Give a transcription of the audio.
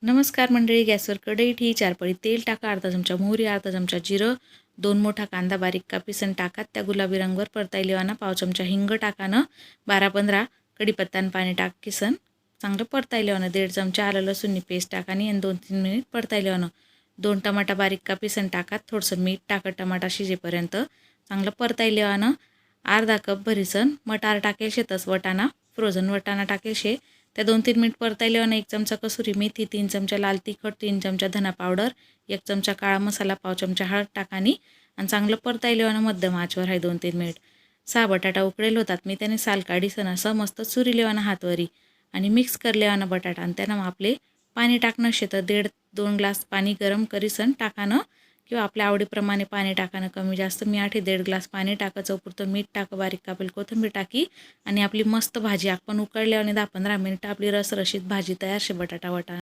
नमस्कार मंडळी, गॅसवर कढई ठेवी, 4 पळी तेल टाका, अर्धा चमचा मोहरी, अर्धा चमचा जिरं, 2 मोठा कांदा बारीक कापीसन टाका, त्या गुलाबी रंगावर परताई लेवाना, पाव चमचा हिंग टाकानं, 12-15 कढीपत्ता पाणी टाकीसन चांगलं परताई लेवानं, 1.5 चमचा आलं लसूणनी पेस्ट टाकानी आणि 2-3 मिनिट परताई लेवानं, 2 टमाटा बारीक कापीसन टाका, थोडंसं मीठ टाकत टमाटा शिजेपर्यंत चांगलं परताई लेवानं, अर्धा कप भरीसन मटार टाकेल शे, तस वटाणा फ्रोझन वटाणा टाकेल शे, त्या 2-3 मिनिट परताई लेवानं 1 चमचा कसुरी मेथी, 3 चमचा लाल तिखट, 3 चमचा धना पावडर, 1 चमचा काळा मसाला, पाव चमचा हळद टाकानी आणि चांगलं परताई लेवानं मध्यम आचवर आहे 2-3 मिनिट. 6 बटाटा उकळेल होतात, मी त्याने साल काढीसन असं मस्त चुरी लेवानं हातवरी आणि मिक्स कर लेवानं बटाटा आणि त्यानं आपले पाणी टाकणं शे, तर 1.5-2 ग्लास पाणी गरम करीसन टाकानं किंवा आपल्या आवडीप्रमाणे पाणी टाकानं कमी जास्त. मी 1.5 ग्लास पाणी टाकायचं, पुरतं मीठ टाक, बारीक कापेल कोथिंबीर टाकी आणि आपली मस्त भाजी आपण उकळल्याने 10-15 मिनिटं आपली रसरशीत भाजी तयार शे बटाटा वटाणा.